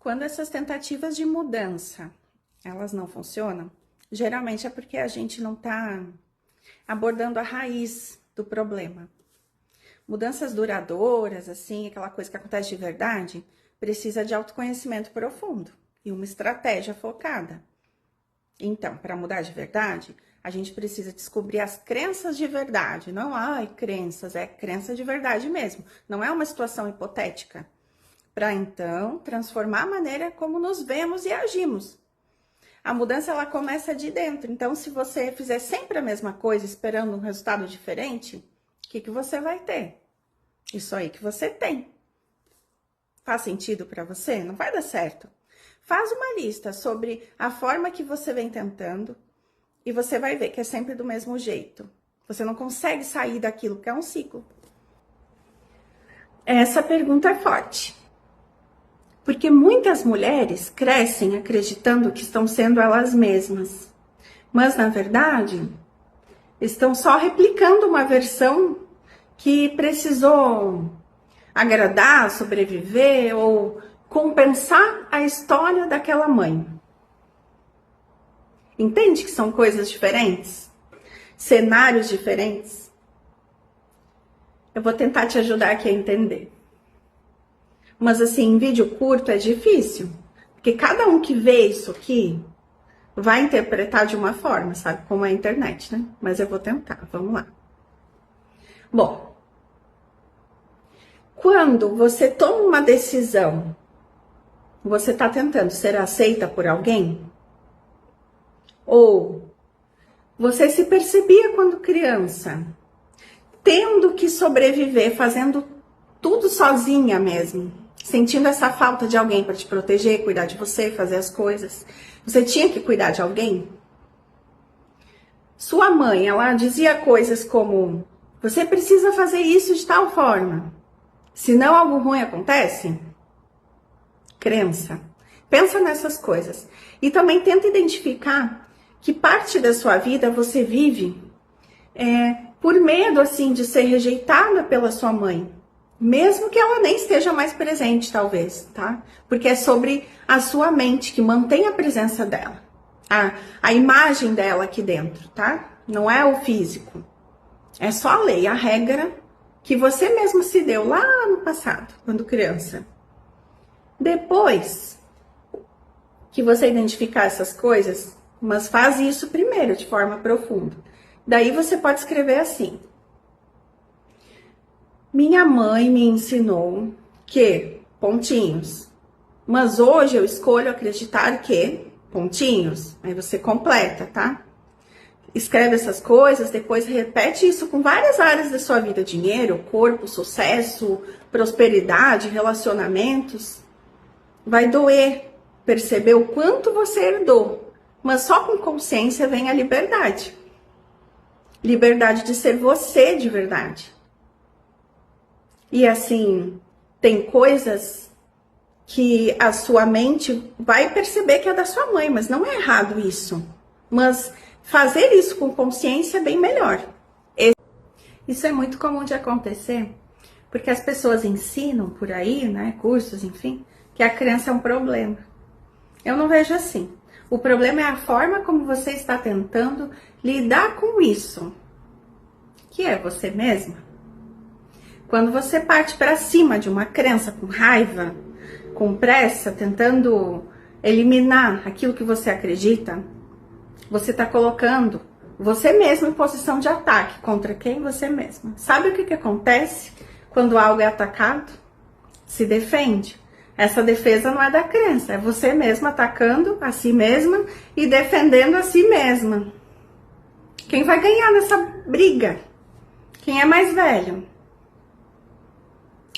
Quando essas tentativas de mudança, elas não funcionam, geralmente é porque a gente não está abordando a raiz do problema. Mudanças duradouras, assim, aquela coisa que acontece de verdade, precisa de autoconhecimento profundo e uma estratégia focada. Então, para mudar de verdade, a gente precisa descobrir as crenças de verdade. Não, crenças, é crença de verdade mesmo. Não é uma situação hipotética. Para então transformar a maneira como nos vemos e agimos. A mudança ela começa de dentro. Então, se você fizer sempre a mesma coisa, esperando um resultado diferente, o que você vai ter? Isso aí que você tem. Faz sentido para você? Não vai dar certo. Faz uma lista sobre a forma que você vem tentando e você vai ver que é sempre do mesmo jeito. Você não consegue sair daquilo que é um ciclo. Essa pergunta é forte. Porque muitas mulheres crescem acreditando que estão sendo elas mesmas. Mas, na verdade, estão só replicando uma versão que precisou agradar, sobreviver ou compensar a história daquela mãe. Entende que são coisas diferentes? Cenários diferentes? Eu vou tentar te ajudar aqui a entender. Mas assim, em vídeo curto é difícil, porque cada um que vê isso aqui vai interpretar de uma forma, sabe? Como é a internet, né? Mas eu vou tentar, vamos lá. Bom, quando você toma uma decisão, você está tentando ser aceita por alguém? Ou você se percebia quando criança, tendo que sobreviver, fazendo tudo sozinha mesmo? Sentindo essa falta de alguém para te proteger, cuidar de você, fazer as coisas. Você tinha que cuidar de alguém? Sua mãe, ela dizia coisas como: você precisa fazer isso de tal forma, senão algo ruim acontece? Crença. Pensa nessas coisas. E também tenta identificar que parte da sua vida você vive por medo, assim, de ser rejeitada pela sua mãe. Mesmo que ela nem esteja mais presente, talvez, tá? Porque é sobre a sua mente, que mantém a presença dela. A imagem dela aqui dentro, tá? Não é o físico. É só a lei, a regra que você mesmo se deu lá no passado, quando criança. Depois que você identificar essas coisas, mas faz isso primeiro, de forma profunda. Daí você pode escrever assim: minha mãe me ensinou que, pontinhos, mas hoje eu escolho acreditar que, pontinhos, aí você completa, tá? Escreve essas coisas, depois repete isso com várias áreas da sua vida: dinheiro, corpo, sucesso, prosperidade, relacionamentos. Vai doer perceber o quanto você herdou, mas só com consciência vem a liberdade. Liberdade de ser você de verdade. E assim, tem coisas que a sua mente vai perceber que é da sua mãe, mas não é errado isso. Mas fazer isso com consciência é bem melhor. Isso é muito comum de acontecer, porque as pessoas ensinam por aí, né, cursos, enfim, que a crença é um problema. Eu não vejo assim. O problema é a forma como você está tentando lidar com isso, que é você mesma. Quando você parte para cima de uma crença com raiva, com pressa, tentando eliminar aquilo que você acredita, você está colocando você mesmo em posição de ataque contra quem? Você mesma. Sabe o que acontece quando algo é atacado? Se defende. Essa defesa não é da crença, é você mesma atacando a si mesma e defendendo a si mesma. Quem vai ganhar nessa briga? Quem é mais velho?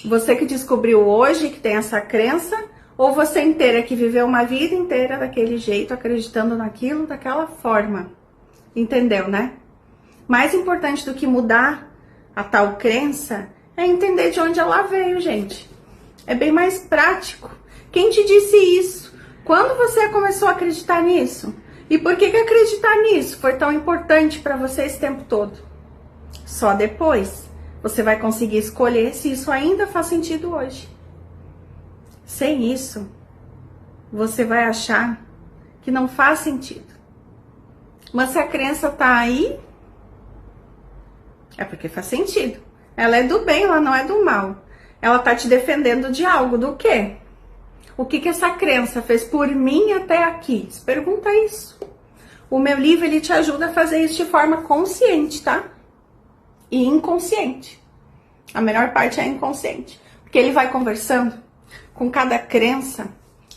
Você que descobriu hoje que tem essa crença, ou você inteira que viveu uma vida inteira daquele jeito, acreditando naquilo, daquela forma? Entendeu, né? Mais importante do que mudar a tal crença é entender de onde ela veio, gente. É bem mais prático. Quem te disse isso? Quando você começou a acreditar nisso? E por que acreditar nisso foi tão importante para você esse tempo todo? Só depois você vai conseguir escolher se isso ainda faz sentido hoje. Sem isso, você vai achar que não faz sentido. Mas se a crença tá aí, é porque faz sentido. Ela é do bem, ela não é do mal. Ela tá te defendendo de algo, do quê? O que essa crença fez por mim até aqui? Se pergunta isso. O meu livro, ele te ajuda a fazer isso de forma consciente, tá? E inconsciente. A melhor parte é inconsciente. Porque ele vai conversando com cada crença.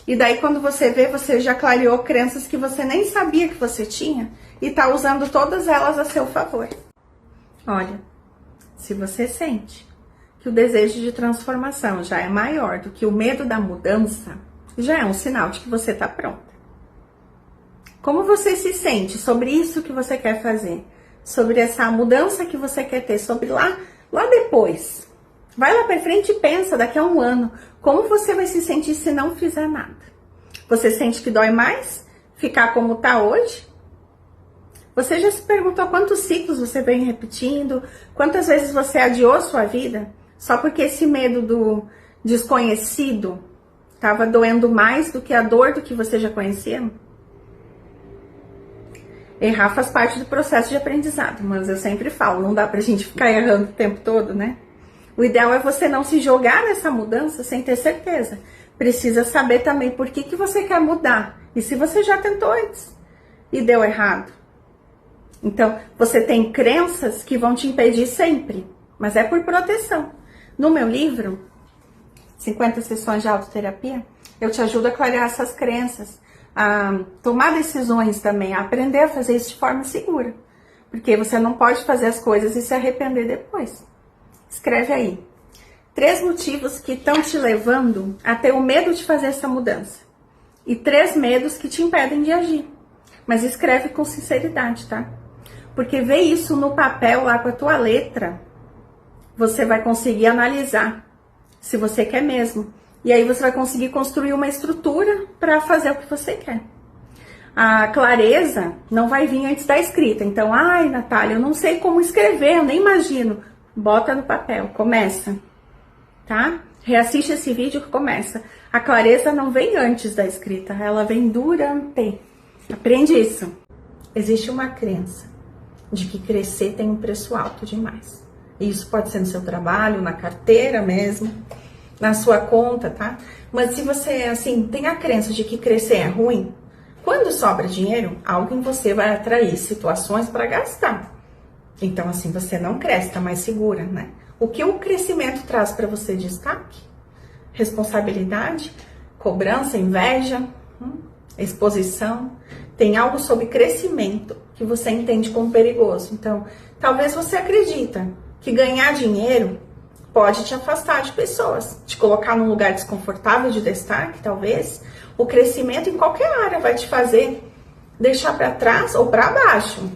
E daí quando você vê, você já clareou crenças que você nem sabia que você tinha. E tá usando todas elas a seu favor. Olha, se você sente que o desejo de transformação já é maior do que o medo da mudança, já é um sinal de que você tá pronta. Como você se sente sobre isso que você quer fazer? Sobre essa mudança que você quer ter? Sobre lá depois? Vai lá pra frente e pensa daqui a um ano. Como você vai se sentir se não fizer nada? Você sente que dói mais ficar como tá hoje? Você já se perguntou quantos ciclos você vem repetindo? Quantas vezes você adiou sua vida? Só porque esse medo do desconhecido estava doendo mais do que a dor do que você já conhecia? Errar faz parte do processo de aprendizado, mas eu sempre falo, não dá pra gente ficar errando o tempo todo, né? O ideal é você não se jogar nessa mudança sem ter certeza. Precisa saber também por que você quer mudar. E se você já tentou antes e deu errado. Então, você tem crenças que vão te impedir sempre, mas é por proteção. No meu livro, 50 sessões de autoterapia, eu te ajudo a clarear essas crenças, a tomar decisões também, a aprender a fazer isso de forma segura. Porque você não pode fazer as coisas e se arrepender depois. Escreve aí. 3 motivos que estão te levando a ter o medo de fazer essa mudança. E 3 medos que te impedem de agir. Mas escreve com sinceridade, tá? Porque ver isso no papel, lá com a tua letra, você vai conseguir analisar se você quer mesmo. E aí você vai conseguir construir uma estrutura para fazer o que você quer. A clareza não vai vir antes da escrita. Então, ai, Natália, eu não sei como escrever, eu nem imagino. Bota no papel, começa, tá? Reassiste esse vídeo que começa. A clareza não vem antes da escrita, ela vem durante. Aprende isso. Existe uma crença de que crescer tem um preço alto demais. Isso pode ser no seu trabalho, na carteira mesmo, na sua conta, tá? Mas se você, assim, tem a crença de que crescer é ruim, quando sobra dinheiro, algo em você vai atrair situações para gastar. Então, assim, você não cresce, tá mais segura, né? O que o crescimento traz para você? Destaque, responsabilidade, cobrança, inveja, exposição. Tem algo sobre crescimento que você entende como perigoso. Então, talvez você acredita que ganhar dinheiro pode te afastar de pessoas, te colocar num lugar desconfortável de destaque, talvez. O crescimento em qualquer área vai te fazer deixar para trás ou para baixo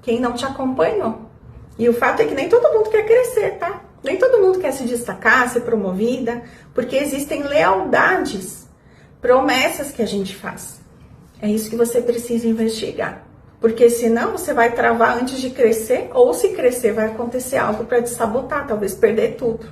quem não te acompanhou. E o fato é que nem todo mundo quer crescer, tá? Nem todo mundo quer se destacar, ser promovida, porque existem lealdades, promessas que a gente faz. É isso que você precisa investigar. Porque senão você vai travar antes de crescer, ou se crescer vai acontecer algo para te sabotar, talvez perder tudo.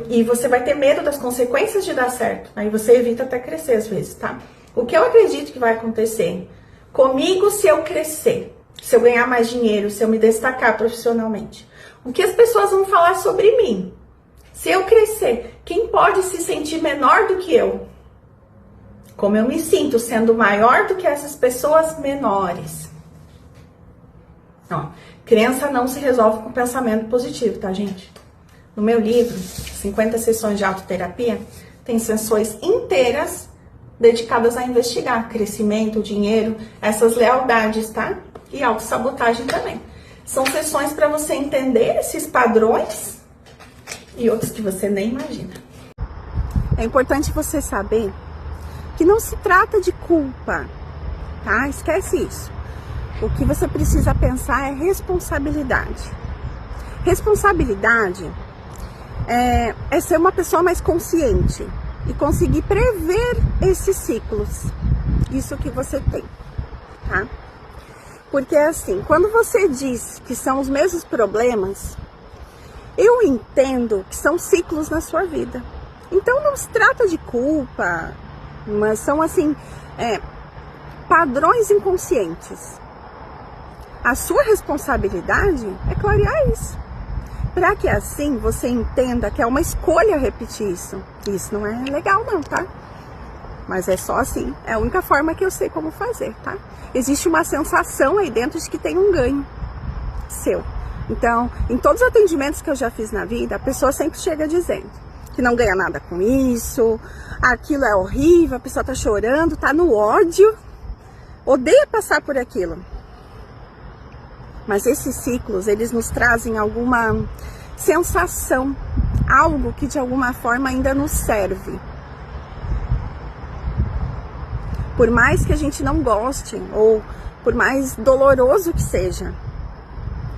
E você vai ter medo das consequências de dar certo. Aí você evita até crescer às vezes, tá? O que eu acredito que vai acontecer comigo se eu crescer, se eu ganhar mais dinheiro, se eu me destacar profissionalmente? O que as pessoas vão falar sobre mim? Se eu crescer, quem pode se sentir menor do que eu? Como eu me sinto sendo maior do que essas pessoas menores? Ó, crença não se resolve com pensamento positivo, tá, gente? No meu livro, 50 sessões de autoterapia, tem sessões inteiras dedicadas a investigar crescimento, dinheiro, essas lealdades, tá? E autossabotagem também. São sessões para você entender esses padrões e outros que você nem imagina. É importante você saber que não se trata de culpa, tá? Esquece isso. O que você precisa pensar é responsabilidade. Responsabilidade é ser uma pessoa mais consciente e conseguir prever esses ciclos. Isso que você tem, tá? Porque assim, quando você diz que são os mesmos problemas, eu entendo que são ciclos na sua vida. Então não se trata de culpa, mas são assim, padrões inconscientes. A sua responsabilidade é clarear isso, para que assim você entenda que é uma escolha repetir isso. Isso não é legal não, tá? Mas é só assim, é a única forma que eu sei como fazer, tá? Existe uma sensação aí dentro de que tem um ganho seu. Então, em todos os atendimentos que eu já fiz na vida, a pessoa sempre chega dizendo que não ganha nada com isso, aquilo é horrível, a pessoa tá chorando, tá no ódio, odeia passar por aquilo. Mas esses ciclos, eles nos trazem alguma sensação, algo que de alguma forma ainda nos serve. Por mais que a gente não goste, ou por mais doloroso que seja.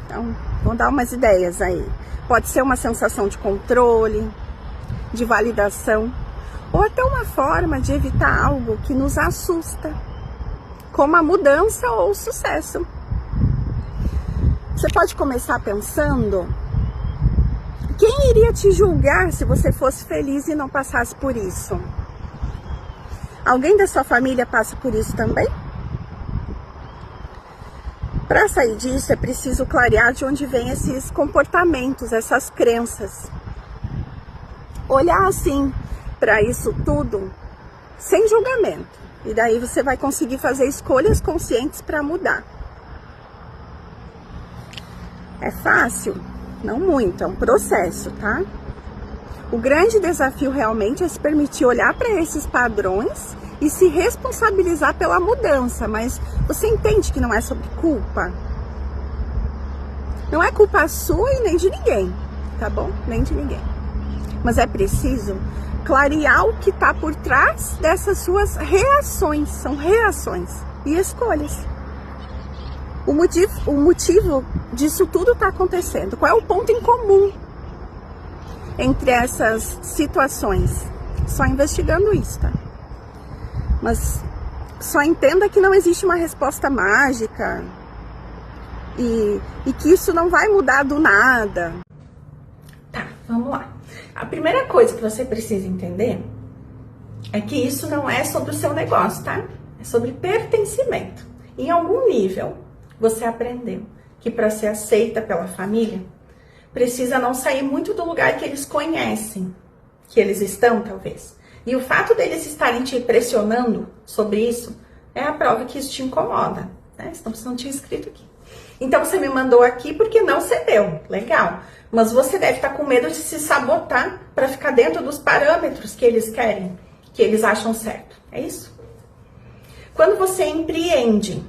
Então, vou dar umas ideias aí. Pode ser uma sensação de controle, de validação, ou até uma forma de evitar algo que nos assusta, como a mudança ou o sucesso. Você pode começar pensando, quem iria te julgar se você fosse feliz e não passasse por isso? Alguém da sua família passa por isso também? Para sair disso, é preciso clarear de onde vêm esses comportamentos, essas crenças. Olhar assim para isso tudo, sem julgamento. E daí você vai conseguir fazer escolhas conscientes para mudar. É fácil? Não muito, é um processo, tá? O grande desafio realmente é se permitir olhar para esses padrões e se responsabilizar pela mudança, mas você entende que não é sobre culpa? Não é culpa sua e nem de ninguém, tá bom? Nem de ninguém. Mas é preciso clarear o que está por trás dessas suas reações, são reações e escolhas. O motivo disso tudo está acontecendo. Qual é o ponto em comum entre essas situações? Só investigando isso, tá? Mas só entenda que não existe uma resposta mágica e que isso não vai mudar do nada. Tá, vamos lá. A primeira coisa que você precisa entender é que isso não é sobre o seu negócio, tá? É sobre pertencimento. Em algum nível, você aprendeu que para ser aceita pela família, precisa não sair muito do lugar que eles conhecem, que eles estão, talvez. E o fato deles estarem te pressionando sobre isso é a prova que isso te incomoda, né? Senão você não tinha escrito aqui. Então você me mandou aqui porque não cedeu, legal. Mas você deve estar com medo de se sabotar para ficar dentro dos parâmetros que eles querem, que eles acham certo. É isso? Quando você empreende,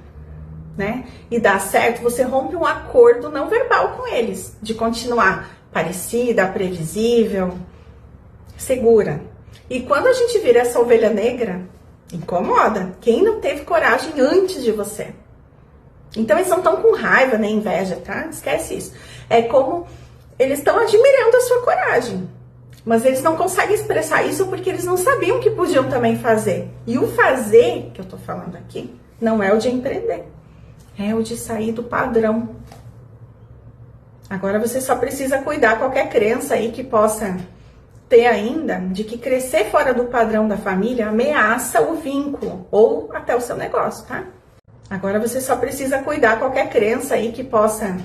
né, e dá certo, você rompe um acordo não verbal com eles, de continuar parecida, previsível, segura. E quando a gente vira essa ovelha negra, incomoda. Quem não teve coragem antes de você? Então eles não estão com raiva nem inveja, tá? Esquece isso. É como eles estão admirando a sua coragem. Mas eles não conseguem expressar isso porque eles não sabiam que podiam também fazer. E o fazer, que eu tô falando aqui, não é o de empreender. É o de sair do padrão. Agora você só precisa cuidar qualquer crença aí que possa ter ainda de que crescer fora do padrão da família ameaça o vínculo ou até o seu negócio, tá? Agora você só precisa cuidar qualquer crença aí que possa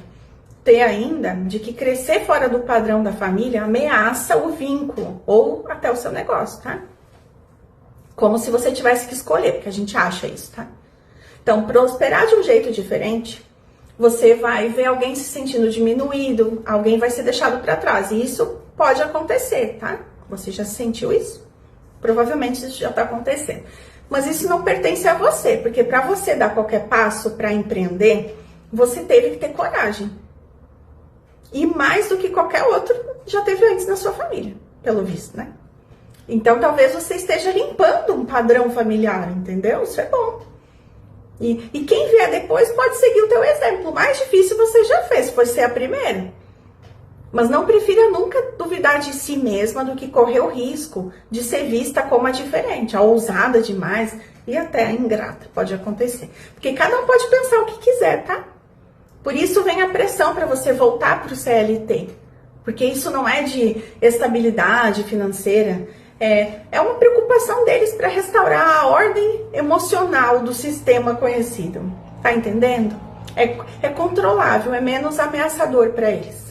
ter ainda de que crescer fora do padrão da família ameaça o vínculo ou até o seu negócio, tá? Como se você tivesse que escolher, porque a gente acha isso, tá? Então, prosperar de um jeito diferente, você vai ver alguém se sentindo diminuído, alguém vai ser deixado para trás. E isso pode acontecer, tá? Você já sentiu isso? Provavelmente isso já está acontecendo. Mas isso não pertence a você, porque para você dar qualquer passo para empreender, você teve que ter coragem. E mais do que qualquer outro, já teve antes na sua família, pelo visto, né? Então, talvez você esteja limpando um padrão familiar, entendeu? Isso é bom. E quem vier depois pode seguir o teu exemplo. O mais difícil você já fez, foi ser a primeira. Mas não prefira nunca duvidar de si mesma do que correr o risco de ser vista como a diferente, a ousada demais e até a ingrata. Pode acontecer. Porque cada um pode pensar o que quiser, tá? Por isso vem a pressão para você voltar para o CLT. Porque isso não é de estabilidade financeira, É uma preocupação deles para restaurar a ordem emocional do sistema conhecido. Tá entendendo? É controlável, é menos ameaçador para eles.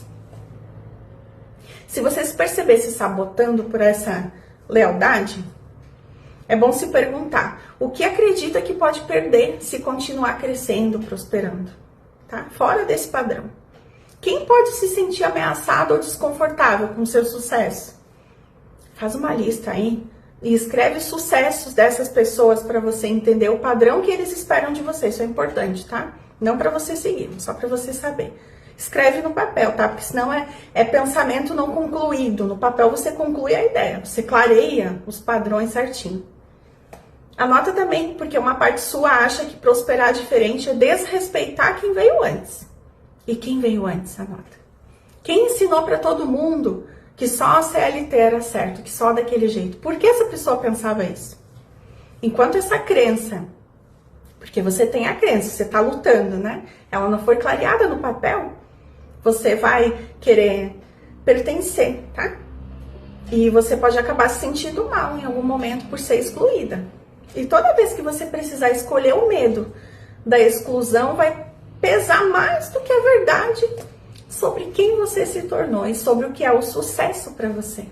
Se você se perceber se sabotando por essa lealdade, é bom se perguntar o que acredita que pode perder se continuar crescendo, prosperando, tá? Fora desse padrão. Quem pode se sentir ameaçado ou desconfortável com o seu sucesso? Faz uma lista aí e escreve sucessos dessas pessoas para você entender o padrão que eles esperam de você. Isso é importante, tá? Não para você seguir, só para você saber. Escreve no papel, tá? Porque senão é pensamento não concluído. No papel você conclui a ideia, você clareia os padrões certinho. Anota também, porque uma parte sua acha que prosperar diferente é desrespeitar quem veio antes. E quem veio antes, anota. Quem ensinou para todo mundo que só a CLT era certo, que só daquele jeito? Por que essa pessoa pensava isso? Enquanto essa crença, porque você tem a crença, você tá lutando, né? Ela não foi clareada no papel, você vai querer pertencer, tá? E você pode acabar se sentindo mal em algum momento por ser excluída. E toda vez que você precisar escolher o medo da exclusão, vai pesar mais do que a verdade sobre quem você se tornou e sobre o que é o sucesso para você.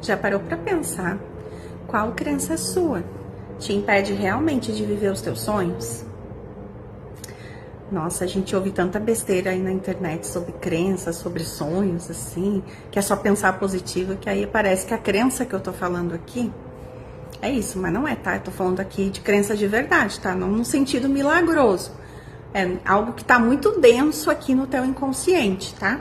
Já parou para pensar qual crença sua te impede realmente de viver os teus sonhos? Nossa, a gente ouve tanta besteira aí na internet sobre crenças, sobre sonhos, assim, que é só pensar positivo, que aí parece que a crença que eu tô falando aqui é isso, mas não é, tá? Eu tô falando aqui de crença de verdade, tá? Não no sentido milagroso. É algo que tá muito denso aqui no teu inconsciente, tá?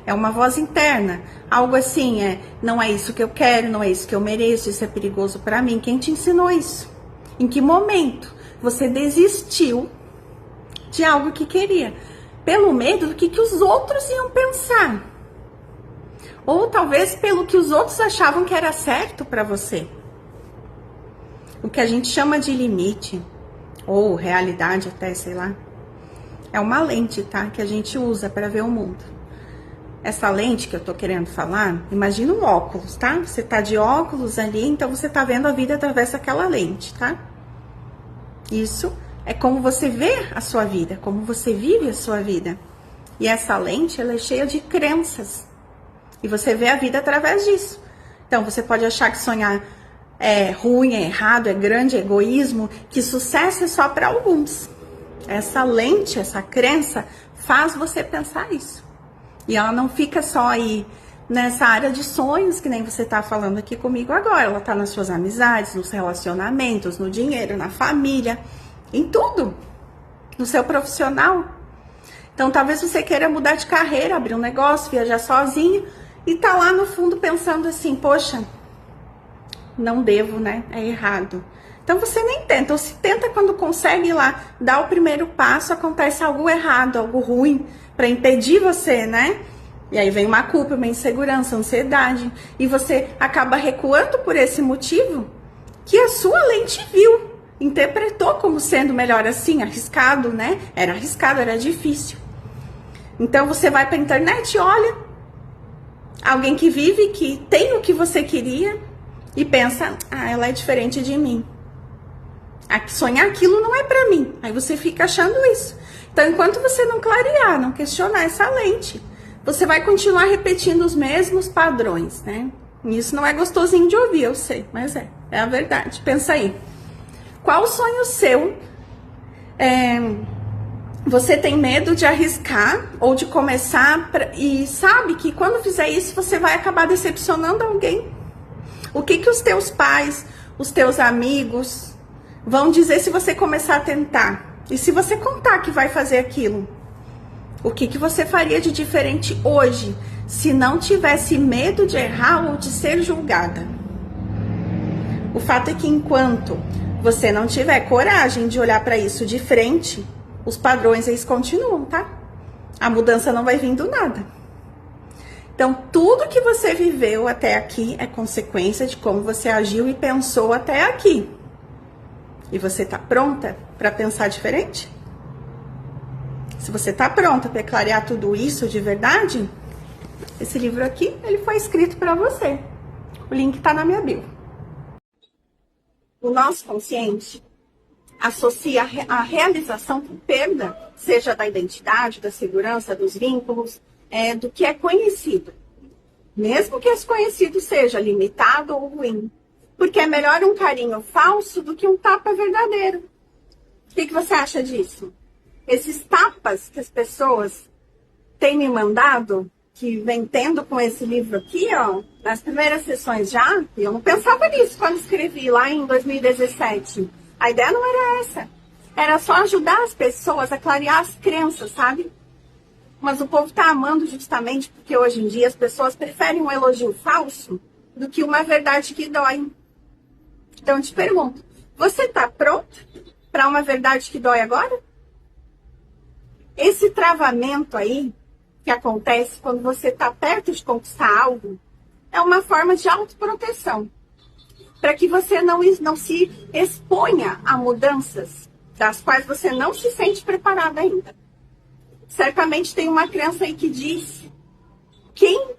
É uma voz interna, algo assim, não é isso que eu quero, não é isso que eu mereço, isso é perigoso pra mim. Quem te ensinou isso? Em que momento você desistiu de algo que queria? Pelo medo do que os outros iam pensar. Ou talvez pelo que os outros achavam que era certo pra você. O que a gente chama de limite, ou realidade até, sei lá, é uma lente, tá? Que a gente usa para ver o mundo. Essa lente que eu tô querendo falar, imagina um óculos, tá? Você tá de óculos ali, então você tá vendo a vida através daquela lente, tá? Isso é como você vê a sua vida, como você vive a sua vida. E essa lente, ela é cheia de crenças. E você vê a vida através disso. Então, você pode achar que sonhar é ruim, é errado, é grande, é egoísmo, que sucesso é só para alguns. Essa lente, essa crença faz você pensar isso. E ela não fica só aí nessa área de sonhos, que nem você tá falando aqui comigo agora. Ela tá nas suas amizades, nos relacionamentos, no dinheiro, na família, em tudo. No seu profissional. Então, talvez você queira mudar de carreira, abrir um negócio, viajar sozinho, e tá lá no fundo pensando assim, poxa, não devo, né? É errado. Então você nem tenta, ou se tenta quando consegue ir lá, dar o primeiro passo, acontece algo errado, algo ruim, para impedir você, né? E aí vem uma culpa, uma insegurança, ansiedade, e você acaba recuando por esse motivo que a sua lente viu, interpretou como sendo melhor assim, arriscado, né? Era arriscado, era difícil. Então você vai para a internet, olha, alguém que vive, que tem o que você queria, e pensa, ela é diferente de mim. Sonhar aquilo não é pra mim. Aí você fica achando isso. Então, enquanto você não clarear, não questionar essa lente, você vai continuar repetindo os mesmos padrões, né? E isso não é gostosinho de ouvir, eu sei, mas é a verdade. Pensa aí. Qual sonho seu você tem medo de arriscar ou de começar e sabe que quando fizer isso você vai acabar decepcionando alguém? O que os teus pais, os teus amigos vão dizer se você começar a tentar? E se você contar que vai fazer aquilo? O que você faria de diferente hoje se não tivesse medo de errar ou de ser julgada? O fato é que enquanto você não tiver coragem de olhar para isso de frente, os padrões eles continuam, tá? A mudança não vai vir do nada. Então, tudo que você viveu até aqui é consequência de como você agiu e pensou até aqui. E você tá pronta para pensar diferente? Se você tá pronta para clarear tudo isso de verdade, esse livro aqui, ele foi escrito para você. O link tá na minha bio. O nosso consciente associa a realização com perda, seja da identidade, da segurança, dos vínculos, do que é conhecido. Mesmo que esse conhecido seja limitado ou ruim. Porque é melhor um carinho falso do que um tapa verdadeiro. O que você acha disso? Esses tapas que as pessoas têm me mandado, que vem tendo com esse livro aqui, ó, nas primeiras sessões já, e eu não pensava nisso quando escrevi lá em 2017. A ideia não era essa. Era só ajudar as pessoas a clarear as crenças, sabe? Mas o povo tá amando justamente porque hoje em dia as pessoas preferem um elogio falso do que uma verdade que dói. Então eu te pergunto, você tá pronto para uma verdade que dói agora? Esse travamento aí que acontece quando você tá perto de conquistar algo é uma forma de autoproteção. Para que você não se exponha a mudanças das quais você não se sente preparada ainda. Certamente tem uma crença aí que diz quem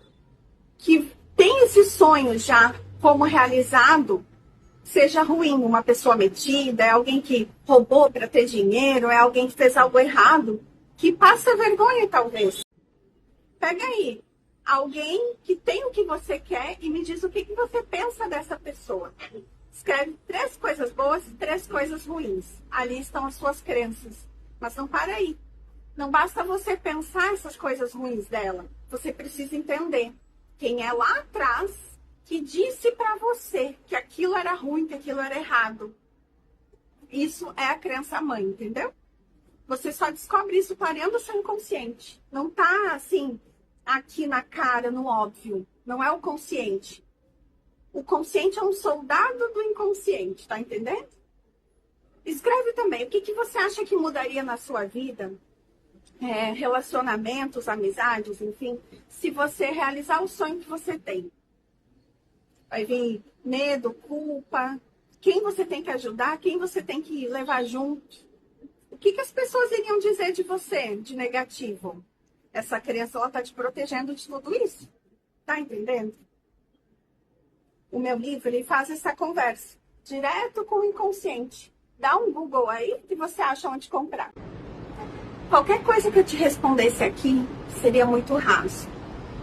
que tem esse sonho já como realizado seja ruim, uma pessoa metida, é alguém que roubou para ter dinheiro, é alguém que fez algo errado, que passa vergonha talvez. Pega aí alguém que tem o que você quer e me diz o que você pensa dessa pessoa. Escreve 3 coisas boas e 3 coisas ruins. Ali estão as suas crenças. Mas não para aí. Não basta você pensar essas coisas ruins dela. Você precisa entender quem é lá atrás que disse para você que aquilo era ruim, que aquilo era errado. Isso é a crença mãe, entendeu? Você só descobre isso clareando o seu inconsciente. Não tá assim, aqui na cara, no óbvio. Não é o consciente. O consciente é um soldado do inconsciente, tá entendendo? Escreve também o que você acha que mudaria na sua vida, relacionamentos, amizades, enfim, se você realizar o sonho que você tem. Vai vir medo, culpa, quem você tem que ajudar, quem você tem que levar junto. O que as pessoas iriam dizer de você, de negativo? Essa crença, ela tá te protegendo de tudo isso. Tá entendendo? O meu livro, ele faz essa conversa direto com o inconsciente. Dá um Google aí que você acha onde comprar. Qualquer coisa que eu te respondesse aqui seria muito raso.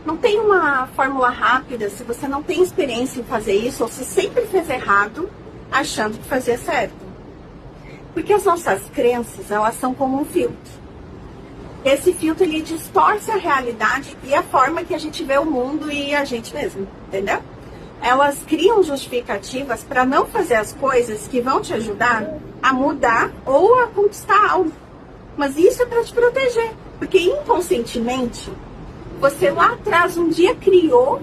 Não tem uma fórmula rápida se você não tem experiência em fazer isso ou se sempre fez errado achando que fazia certo. Porque as nossas crenças, elas são como um filtro. Esse filtro, ele distorce a realidade e a forma que a gente vê o mundo e a gente mesmo, entendeu? Elas criam justificativas para não fazer as coisas que vão te ajudar a mudar ou a conquistar algo. Mas isso é para te proteger, porque inconscientemente, você lá atrás um dia criou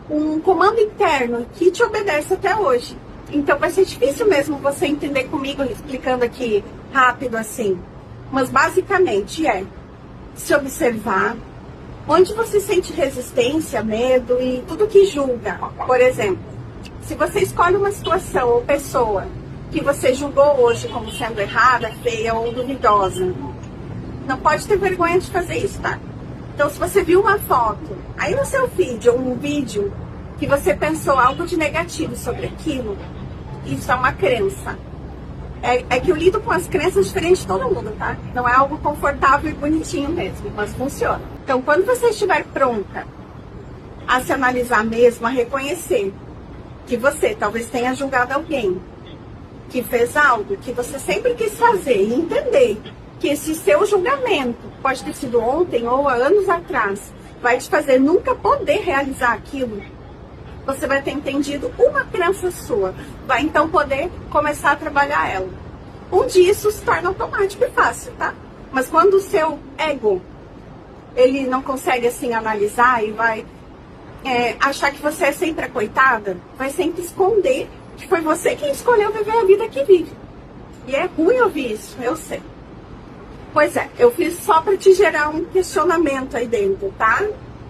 um comando interno que te obedece até hoje. Então vai ser difícil mesmo você entender comigo, explicando aqui rápido assim. Mas basicamente é se observar onde você sente resistência, medo e tudo que julga. Por exemplo, se você escolhe uma situação ou pessoa que você julgou hoje como sendo errada, feia ou duvidosa, não pode ter vergonha de fazer isso, tá? Então, se você viu uma foto, aí no seu feed ou um vídeo que você pensou algo de negativo sobre aquilo, isso é uma crença. É que eu lido com as crenças diferentes de todo mundo, tá? Não é algo confortável e bonitinho mesmo, mas funciona. Então, quando você estiver pronta a se analisar mesmo, a reconhecer que você talvez tenha julgado alguém, que fez algo que você sempre quis fazer e entender que esse seu julgamento, pode ter sido ontem ou há anos atrás, vai te fazer nunca poder realizar aquilo, você vai ter entendido uma crença sua, vai então poder começar a trabalhar ela. Um dia isso se torna automático e fácil, tá? Mas quando o seu ego, ele não consegue assim analisar e vai achar que você é sempre a coitada, vai sempre esconder que foi você quem escolheu viver a vida que vive. E é ruim ouvir isso, eu sei. Pois é, eu fiz só para te gerar um questionamento aí dentro, tá?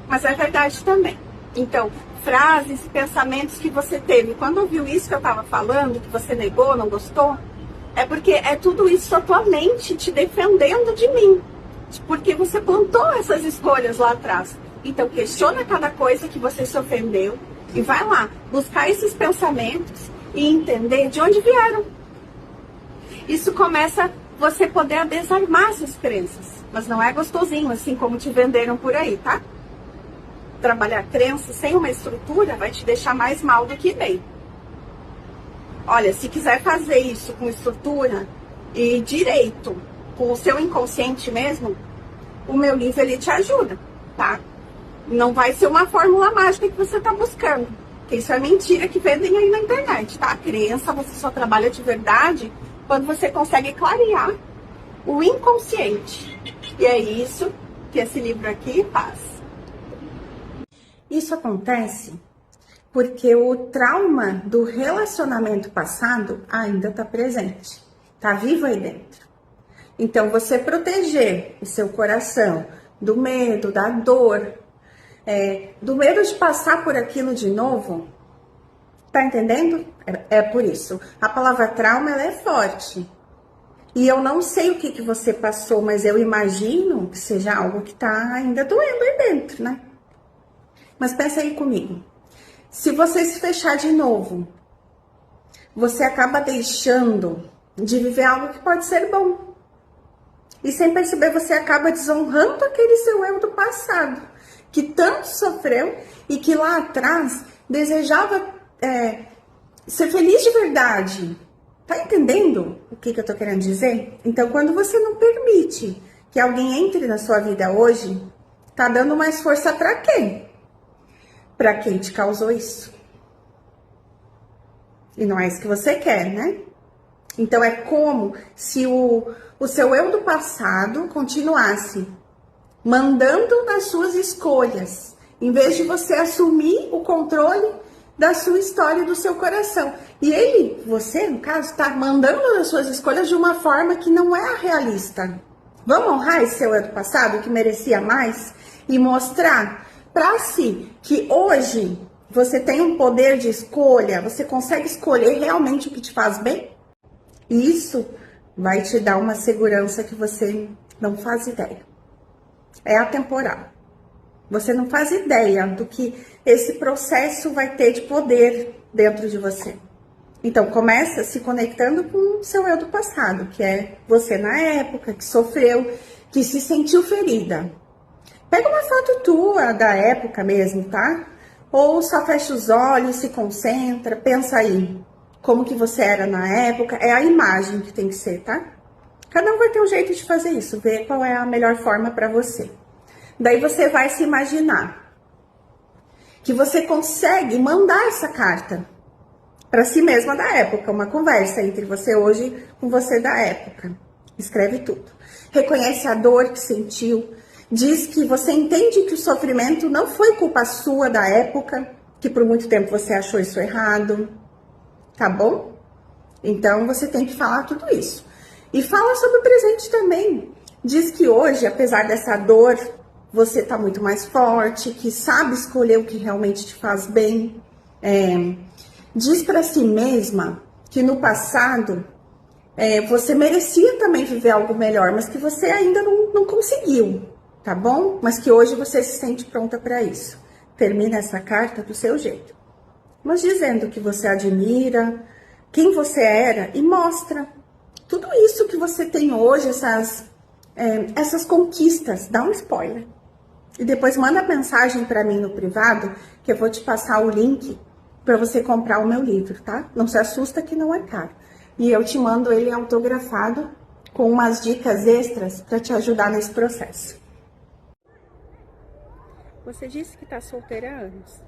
Mas é verdade também. Então, frases, pensamentos que você teve, quando ouviu isso que eu estava falando, que você negou, não gostou, é porque é tudo isso a tua mente te defendendo de mim. Porque você plantou essas escolhas lá atrás. Então, questiona cada coisa que você se ofendeu, E vai lá, buscar esses pensamentos e entender de onde vieram. Isso começa você poder desarmar essas crenças. Mas não é gostosinho, assim como te venderam por aí, tá? Trabalhar crenças sem uma estrutura vai te deixar mais mal do que bem. Olha, se quiser fazer isso com estrutura e direito, com o seu inconsciente mesmo, o meu livro ele te ajuda, tá? Não vai ser uma fórmula mágica que você tá buscando. Porque isso é mentira que vendem aí na internet, tá? A crença você só trabalha de verdade quando você consegue clarear o inconsciente. E é isso que esse livro aqui faz. Isso acontece porque o trauma do relacionamento passado ainda está presente, está vivo aí dentro. Então, você proteger o seu coração do medo, da dor, do medo de passar por aquilo de novo, tá entendendo? É por isso. A palavra trauma, ela é forte. E eu não sei o que você passou, mas eu imagino que seja algo que tá ainda doendo aí dentro, né? Mas pensa aí comigo. Se você se fechar de novo, você acaba deixando de viver algo que pode ser bom. E sem perceber, você acaba desonrando aquele seu eu do passado, que tanto sofreu e que lá atrás desejava ser feliz de verdade. Tá entendendo o que eu tô querendo dizer? Então, quando você não permite que alguém entre na sua vida hoje, tá dando mais força pra quem? Pra quem te causou isso. E não é isso que você quer, né? Então, é como se o seu eu do passado continuasse mandando nas suas escolhas, em vez de você assumir o controle da sua história e do seu coração. E você, no caso, está mandando nas suas escolhas de uma forma que não é a realista. Vamos honrar esse seu eu do passado, que merecia mais, e mostrar para si que hoje você tem um poder de escolha, você consegue escolher realmente o que te faz bem? E isso vai te dar uma segurança que você não faz ideia. É atemporal. Você não faz ideia do que esse processo vai ter de poder dentro de você. Então, começa se conectando com o seu eu do passado, que é você na época, que sofreu, que se sentiu ferida. Pega uma foto tua da época mesmo, tá? Ou só fecha os olhos, se concentra, pensa aí como que você era na época. É a imagem que tem que ser, tá? Cada um vai ter um jeito de fazer isso, ver qual é a melhor forma para você. Daí você vai se imaginar que você consegue mandar essa carta para si mesma da época, uma conversa entre você hoje com você da época. Escreve tudo. Reconhece a dor que sentiu. Diz que você entende que o sofrimento não foi culpa sua da época, que por muito tempo você achou isso errado. Tá bom? Então você tem que falar tudo isso. E fala sobre o presente também. Diz que hoje, apesar dessa dor, você tá muito mais forte, que sabe escolher o que realmente te faz bem. Diz para si mesma que no passado você merecia também viver algo melhor, mas que você ainda não conseguiu, tá bom? Mas que hoje você se sente pronta para isso. Termina essa carta do seu jeito. Mas dizendo que você admira, quem você era e mostra tudo isso que você tem hoje, essas conquistas. Dá um spoiler. E depois manda mensagem para mim no privado, que eu vou te passar o link para você comprar o meu livro, tá? Não se assusta que não é caro. E eu te mando ele autografado com umas dicas extras para te ajudar nesse processo. Você disse que tá solteira há anos.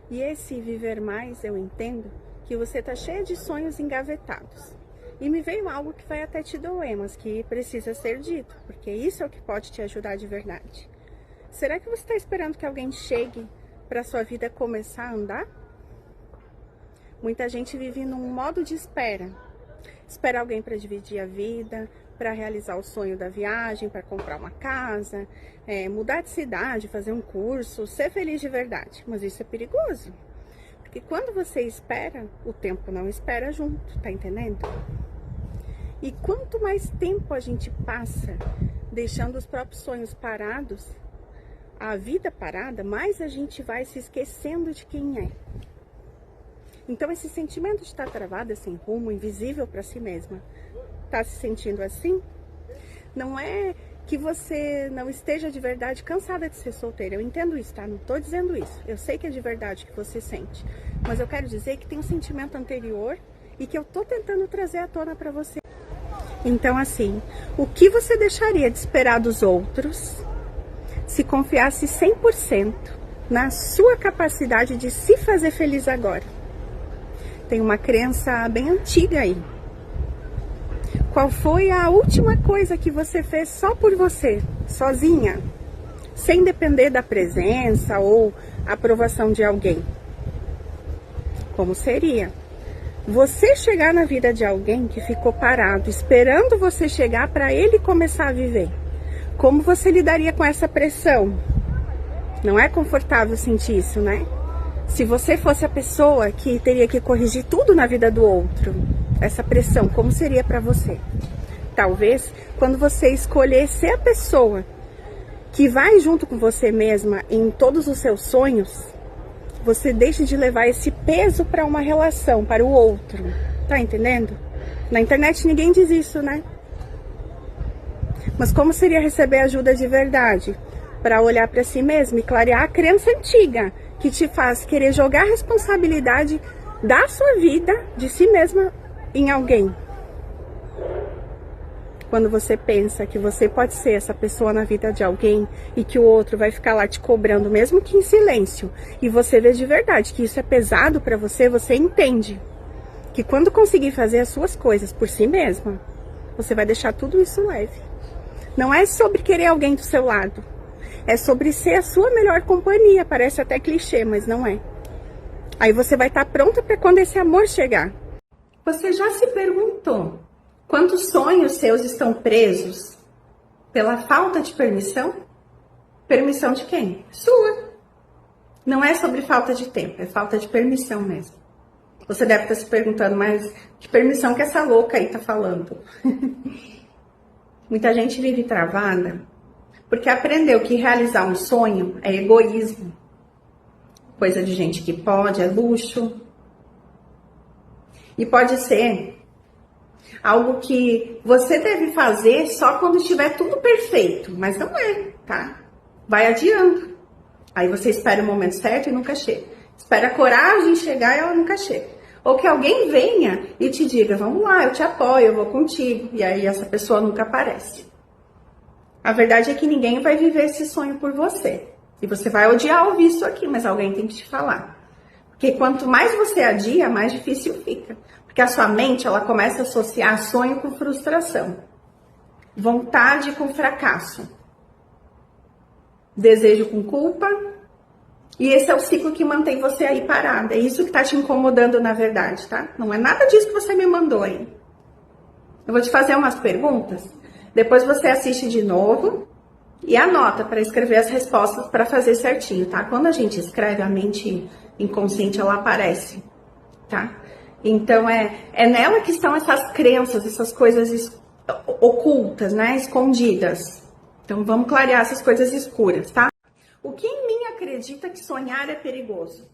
E esse viver mais, eu entendo que você tá cheia de sonhos engavetados. E me veio algo que vai até te doer, mas que precisa ser dito, porque isso é o que pode te ajudar de verdade. Será que você está esperando que alguém chegue para sua vida começar a andar? Muita gente vive num modo de espera. Espera alguém para dividir a vida, para realizar o sonho da viagem, para comprar uma casa, mudar de cidade, fazer um curso, ser feliz de verdade. Mas isso é perigoso. Porque quando você espera, o tempo não espera junto, tá entendendo? E quanto mais tempo a gente passa deixando os próprios sonhos parados, a vida parada, mais a gente vai se esquecendo de quem é. Então, esse sentimento de estar travada, sem rumo, invisível para si mesma, tá se sentindo assim? Não é que você não esteja de verdade cansada de ser solteira. Eu entendo isso, tá? Não tô dizendo isso. Eu sei que é de verdade que você sente. Mas eu quero dizer que tem um sentimento anterior e que eu tô tentando trazer à tona para você. Então, assim, o que você deixaria de esperar dos outros se confiasse 100% na sua capacidade de se fazer feliz agora? Tem uma crença bem antiga aí. Qual foi a última coisa que você fez só por você, sozinha, sem depender da presença ou aprovação de alguém? Como seria você chegar na vida de alguém que ficou parado, esperando você chegar para ele começar a viver? Como você lidaria com essa pressão? Não é confortável sentir isso, né? Se você fosse a pessoa que teria que corrigir tudo na vida do outro, essa pressão, como seria para você? Talvez, quando você escolher ser a pessoa que vai junto com você mesma em todos os seus sonhos, você deixe de levar esse peso para uma relação, para o outro. Tá entendendo? Na internet ninguém diz isso, né? Mas como seria receber ajuda de verdade? Para olhar para si mesmo e clarear a crença antiga que te faz querer jogar a responsabilidade da sua vida, de si mesma, em alguém. Quando você pensa que você pode ser essa pessoa na vida de alguém e que o outro vai ficar lá te cobrando, mesmo que em silêncio, e você vê de verdade que isso é pesado para você, você entende que quando conseguir fazer as suas coisas por si mesma, você vai deixar tudo isso leve. Não é sobre querer alguém do seu lado, é sobre ser a sua melhor companhia. Parece até clichê, mas não é. Aí você vai estar pronta para quando esse amor chegar. Você já se perguntou quantos sonhos seus estão presos pela falta de permissão? Permissão de quem? Sua. Não é sobre falta de tempo, é falta de permissão mesmo. Você deve estar se perguntando, mas que permissão que essa louca aí tá falando? Muita gente vive travada porque aprendeu que realizar um sonho é egoísmo. Coisa de gente que pode, é luxo. E pode ser algo que você deve fazer só quando estiver tudo perfeito, mas não é, tá? Vai adiando. Aí você espera o momento certo e nunca chega. Espera a coragem chegar e ela nunca chega. Ou que alguém venha e te diga, vamos lá, eu te apoio, eu vou contigo. E aí essa pessoa nunca aparece. A verdade é que ninguém vai viver esse sonho por você. E você vai odiar ouvir isso aqui, mas alguém tem que te falar. Porque quanto mais você adia, mais difícil fica. Porque a sua mente, ela começa a associar sonho com frustração. Vontade com fracasso. Desejo com culpa. E esse é o ciclo que mantém você aí parada. É isso que tá te incomodando, na verdade, tá? Não é nada disso que você me mandou aí. Eu vou te fazer umas perguntas. Depois você assiste de novo e anota para escrever as respostas para fazer certinho, tá? Quando a gente escreve, a mente inconsciente, ela aparece, tá? Então, é nela que estão essas crenças, essas coisas ocultas, né? Escondidas. Então, vamos clarear essas coisas escuras, tá? O que em mim acredita que sonhar é perigoso?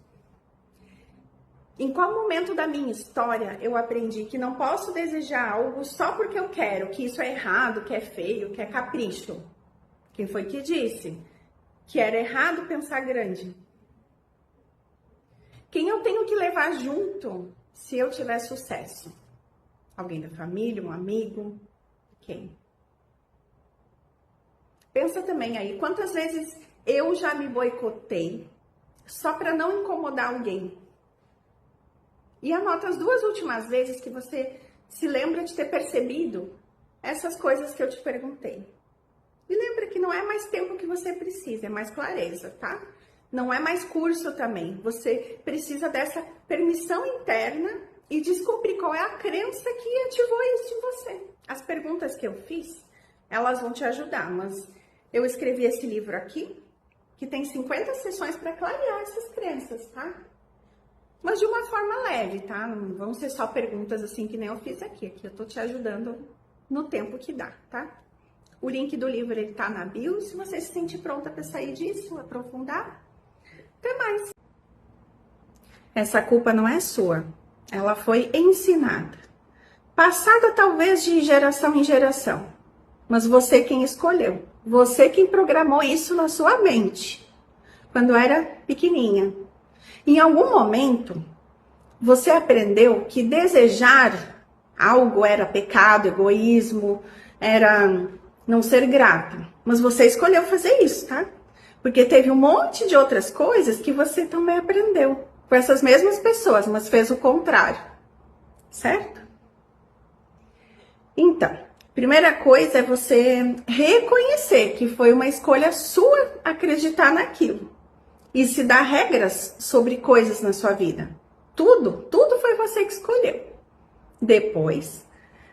Em qual momento da minha história eu aprendi que não posso desejar algo só porque eu quero, que isso é errado, que é feio, que é capricho? Quem foi que disse que era errado pensar grande? Quem eu tenho que levar junto se eu tiver sucesso? Alguém da família, um amigo? Quem? Pensa também aí, quantas vezes eu já me boicotei só para não incomodar alguém? E anota as 2 últimas vezes que você se lembra de ter percebido essas coisas que eu te perguntei. E lembra que não é mais tempo que você precisa, é mais clareza, tá? Não é mais curso também. Você precisa dessa permissão interna e descobrir qual é a crença que ativou isso em você. As perguntas que eu fiz, elas vão te ajudar, mas eu escrevi esse livro aqui, que tem 50 sessões para clarear essas crenças, tá? Mas de uma forma leve, tá? Não vão ser só perguntas assim que nem eu fiz aqui. Aqui eu tô te ajudando no tempo que dá, tá? O link do livro está na bio, se você se sente pronta para sair disso, aprofundar. Até mais. Essa culpa não é sua, ela foi ensinada. Passada talvez de geração em geração, mas você quem escolheu. Você quem programou isso na sua mente, quando era pequenininha. Em algum momento, você aprendeu que desejar algo era pecado, egoísmo, era não ser grata. Mas você escolheu fazer isso, tá? Porque teve um monte de outras coisas que você também aprendeu com essas mesmas pessoas, mas fez o contrário, certo? Então, primeira coisa é você reconhecer que foi uma escolha sua acreditar naquilo e se dar regras sobre coisas na sua vida. Tudo foi você que escolheu. Depois,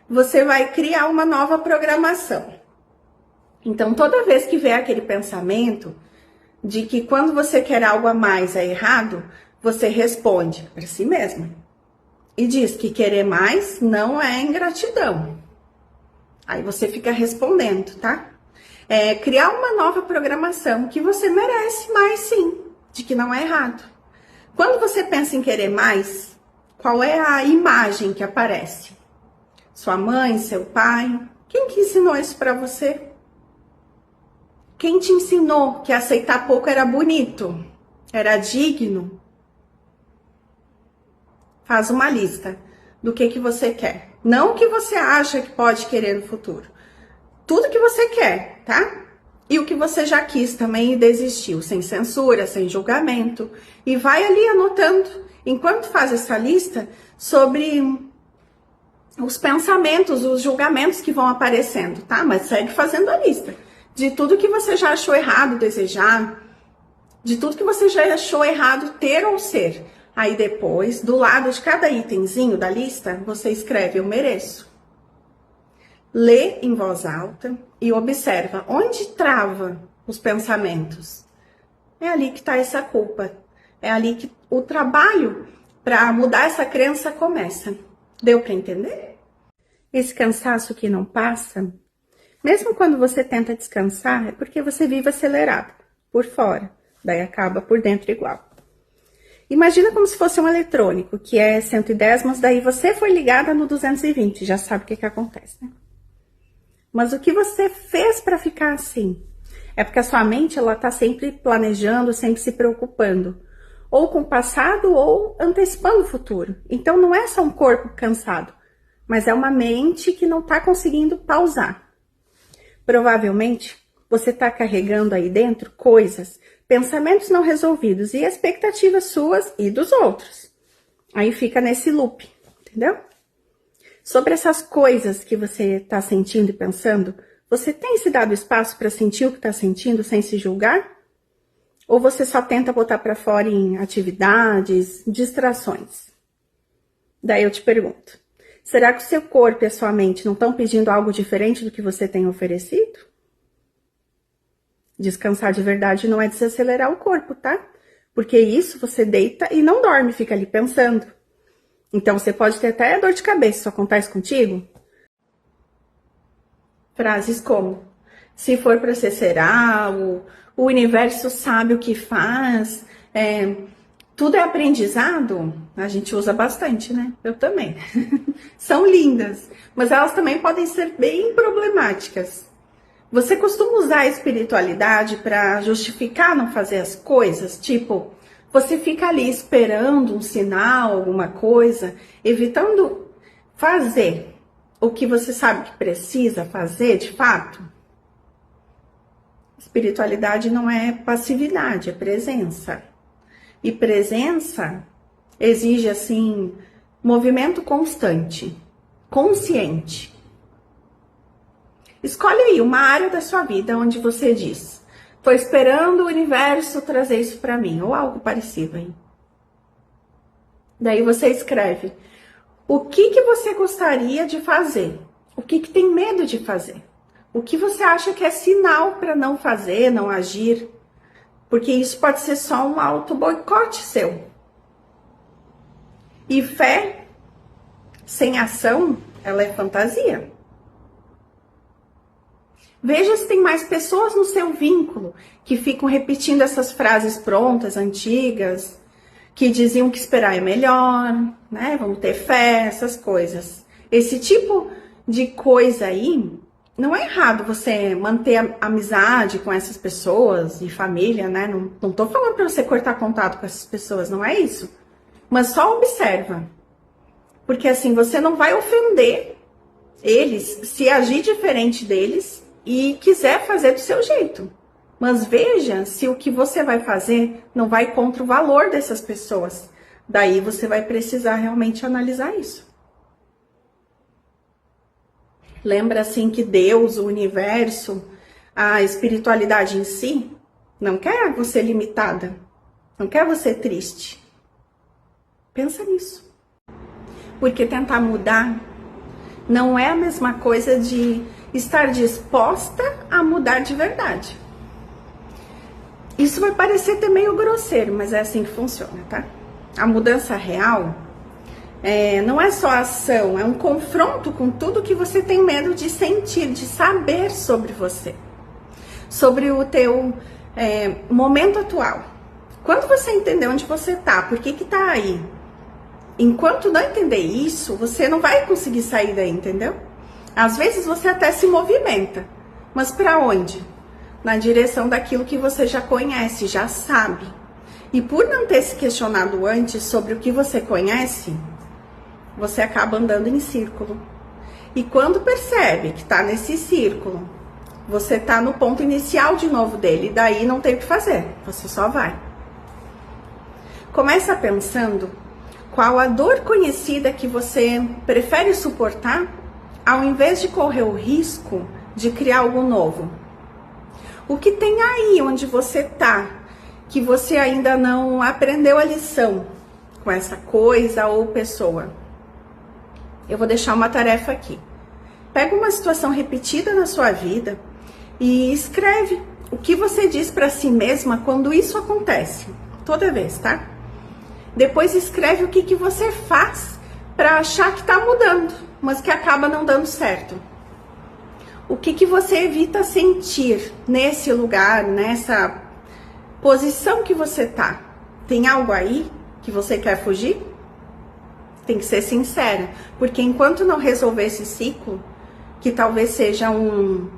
você vai criar uma nova programação. Então, toda vez que vier aquele pensamento de que quando você quer algo a mais é errado, você responde para si mesmo e diz que querer mais não é ingratidão. Aí você fica respondendo, tá? Criar uma nova programação que você merece mais sim, de que não é errado. Quando você pensa em querer mais, qual é a imagem que aparece? Sua mãe, seu pai? Quem que ensinou isso pra você? Quem te ensinou que aceitar pouco era bonito? Era digno? Faz uma lista do que você quer. Não o que você acha que pode querer no futuro. Tudo que você quer, tá? E o que você já quis também e desistiu, sem censura, sem julgamento. E vai ali anotando, enquanto faz essa lista, sobre os pensamentos, os julgamentos que vão aparecendo, tá? Mas segue fazendo a lista de tudo que você já achou errado desejar, de tudo que você já achou errado ter ou ser. Aí depois, do lado de cada itemzinho da lista, você escreve eu mereço. Lê em voz alta e observa onde trava os pensamentos. É ali que está essa culpa. É ali que o trabalho para mudar essa crença começa. Deu para entender? Esse cansaço que não passa, mesmo quando você tenta descansar, é porque você vive acelerado por fora, daí acaba por dentro igual. Imagina como se fosse um eletrônico, que é 110, mas daí você foi ligada no 220, já sabe o que acontece, né? Mas o que você fez para ficar assim? É porque a sua mente, ela tá sempre planejando, sempre se preocupando, ou com o passado ou antecipando o futuro. Então não é só um corpo cansado, mas é uma mente que não tá conseguindo pausar. Provavelmente, você tá carregando aí dentro coisas, pensamentos não resolvidos e expectativas suas e dos outros. Aí fica nesse loop, entendeu? Sobre essas coisas que você está sentindo e pensando, você tem se dado espaço para sentir o que está sentindo sem se julgar? Ou você só tenta botar para fora em atividades, distrações? Daí eu te pergunto, será que o seu corpo e a sua mente não estão pedindo algo diferente do que você tem oferecido? Descansar de verdade não é desacelerar o corpo, tá? Porque isso você deita e não dorme, fica ali pensando. Então, você pode ter até dor de cabeça, isso acontece contigo? Frases como, se for para ser, será, o universo sabe o que faz, tudo é aprendizado, a gente usa bastante, né? Eu também. São lindas, mas elas também podem ser bem problemáticas. Você costuma usar a espiritualidade para justificar não fazer as coisas? Tipo, você fica ali esperando um sinal, alguma coisa, evitando fazer o que você sabe que precisa fazer de fato? Espiritualidade não é passividade, é presença. E presença exige, assim, movimento constante, consciente. Escolhe aí uma área da sua vida onde você diz: tô esperando o universo trazer isso para mim, ou algo parecido aí. Daí você escreve o que você gostaria de fazer, o que tem medo de fazer, o que você acha que é sinal para não fazer, não agir, porque isso pode ser só um auto-boicote seu. E fé sem ação, ela é fantasia. Veja se tem mais pessoas no seu vínculo que ficam repetindo essas frases prontas, antigas, que diziam que esperar é melhor, né? Vamos ter fé, essas coisas. Esse tipo de coisa aí, não é errado você manter a amizade com essas pessoas e família, né? Não tô falando pra você cortar contato com essas pessoas, não é isso. Mas só observa. Porque assim, você não vai ofender eles se agir diferente deles e quiser fazer do seu jeito. Mas veja se o que você vai fazer não vai contra o valor dessas pessoas. Daí você vai precisar realmente analisar isso. Lembra assim que Deus, o universo, a espiritualidade em si, não quer você limitada, não quer você triste. Pensa nisso. Porque tentar mudar não é a mesma coisa de estar disposta a mudar de verdade. Isso vai parecer até meio grosseiro, mas é assim que funciona, tá? A mudança real não é só ação, é um confronto com tudo que você tem medo de sentir, de saber sobre você, sobre o teu momento atual. Quando você entender onde você tá, por que tá aí, enquanto não entender isso, você não vai conseguir sair daí, entendeu? Às vezes você até se movimenta, mas para onde? Na direção daquilo que você já conhece, já sabe. E por não ter se questionado antes sobre o que você conhece, você acaba andando em círculo. E quando percebe que tá nesse círculo, você tá no ponto inicial de novo dele, e daí não tem o que fazer, você só vai. Começa pensando qual a dor conhecida que você prefere suportar, ao invés de correr o risco de criar algo novo. O que tem aí onde você tá, que você ainda não aprendeu a lição com essa coisa ou pessoa? Eu vou deixar uma tarefa aqui. Pega uma situação repetida na sua vida e escreve o que você diz para si mesma quando isso acontece. Toda vez, tá? Depois escreve o que você faz para achar que tá mudando, mas que acaba não dando certo. O que você evita sentir nesse lugar, nessa posição que você tá? Tem algo aí que você quer fugir? Tem que ser sincera, porque enquanto não resolver esse ciclo, que talvez seja um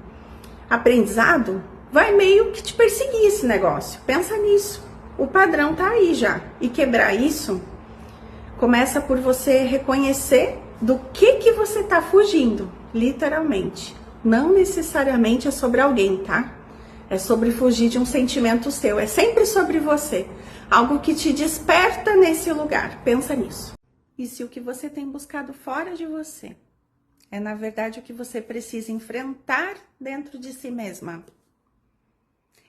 aprendizado, vai meio que te perseguir esse negócio. Pensa nisso. O padrão tá aí já. E quebrar isso começa por você reconhecer do que você tá fugindo, literalmente. Não necessariamente é sobre alguém, tá? É sobre fugir de um sentimento seu. É sempre sobre você. Algo que te desperta nesse lugar. Pensa nisso. E se o que você tem buscado fora de você é, na verdade, o que você precisa enfrentar dentro de si mesma?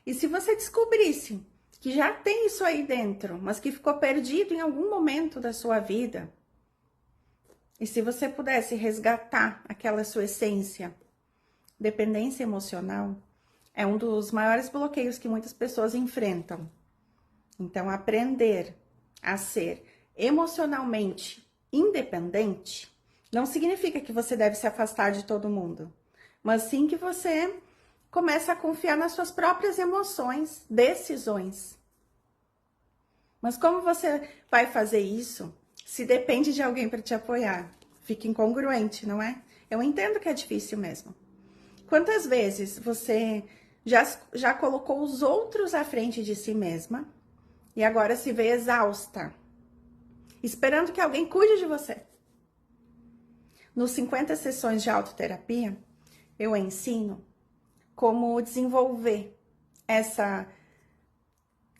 E se você descobrisse que já tem isso aí dentro, mas que ficou perdido em algum momento da sua vida, e se você pudesse resgatar aquela sua essência? Dependência emocional é um dos maiores bloqueios que muitas pessoas enfrentam. Então, aprender a ser emocionalmente independente não significa que você deve se afastar de todo mundo, mas sim que você começa a confiar nas suas próprias emoções, decisões. Mas como você vai fazer isso se depende de alguém para te apoiar? Fica incongruente, não é? Eu entendo que é difícil mesmo. Quantas vezes você já colocou os outros à frente de si mesma e agora se vê exausta, esperando que alguém cuide de você? Nos 50 sessões de autoterapia, eu ensino como desenvolver essa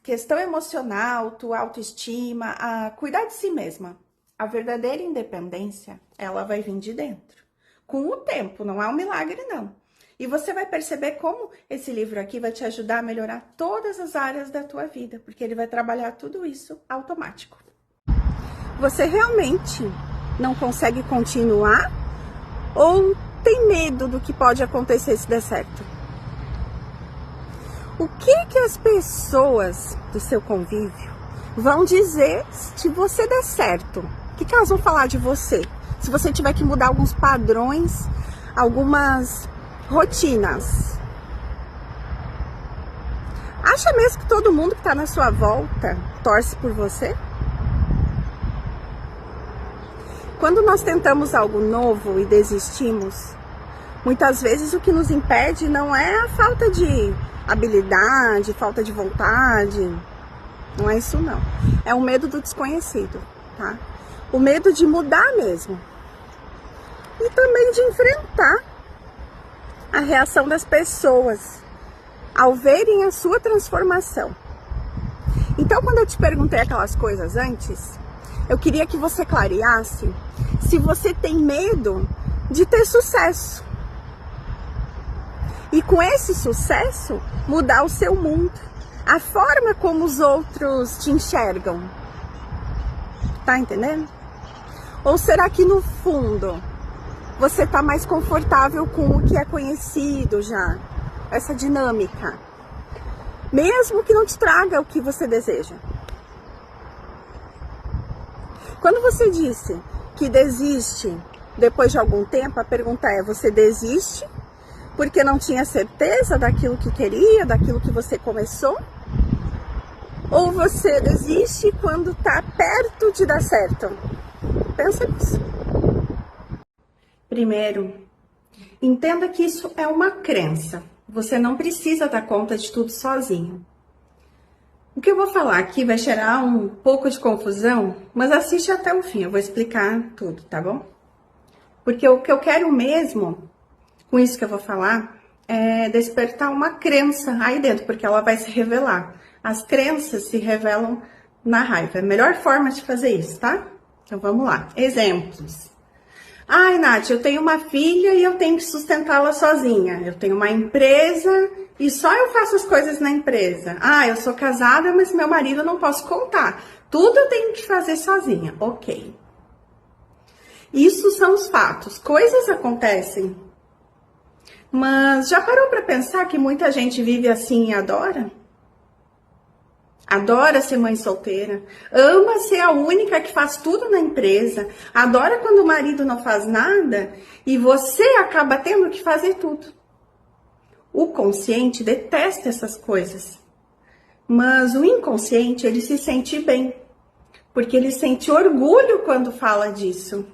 questão emocional, tua autoestima, a cuidar de si mesma. A verdadeira independência, ela vai vir de dentro. Com o tempo, não é um milagre, não. E você vai perceber como esse livro aqui vai te ajudar a melhorar todas as áreas da tua vida, porque ele vai trabalhar tudo isso automático. Você realmente não consegue continuar ou tem medo do que pode acontecer se der certo? O que as pessoas do seu convívio vão dizer se você der certo? O que elas vão falar de você? Se você tiver que mudar alguns padrões, algumas rotinas, acha mesmo que todo mundo que está na sua volta torce por você? Quando nós tentamos algo novo e desistimos, muitas vezes o que nos impede não é a falta de habilidade, falta de vontade, não é isso não. É o medo do desconhecido, tá? O medo de mudar mesmo. E também de enfrentar a reação das pessoas ao verem a sua transformação. Então, quando eu te perguntei aquelas coisas antes, eu queria que você clareasse se você tem medo de ter sucesso. E com esse sucesso, mudar o seu mundo, a forma como os outros te enxergam. Tá entendendo? Ou será que no fundo você tá mais confortável com o que é conhecido já? Essa dinâmica. Mesmo que não te traga o que você deseja. Quando você disse que desiste depois de algum tempo, a pergunta é: você desiste porque não tinha certeza daquilo que queria, daquilo que você começou? Ou você desiste quando está perto de dar certo? Pensa nisso. Primeiro, entenda que isso é uma crença. Você não precisa dar conta de tudo sozinho. O que eu vou falar aqui vai gerar um pouco de confusão, mas assiste até o fim, eu vou explicar tudo, tá bom? Porque o que eu quero mesmo, com isso que eu vou falar, é despertar uma crença aí dentro, porque ela vai se revelar. As crenças se revelam na raiva. É a melhor forma de fazer isso, tá? Então vamos lá. Exemplos. Ai, Nath, eu tenho uma filha e eu tenho que sustentá-la sozinha. Eu tenho uma empresa e só eu faço as coisas na empresa. Ah, eu sou casada, mas meu marido eu não posso contar. Tudo eu tenho que fazer sozinha. Ok. Isso são os fatos. Coisas acontecem. Mas já parou para pensar que muita gente vive assim e adora? Adora ser mãe solteira, ama ser a única que faz tudo na empresa, adora quando o marido não faz nada e você acaba tendo que fazer tudo. O consciente detesta essas coisas, mas o inconsciente, ele se sente bem, porque ele sente orgulho quando fala disso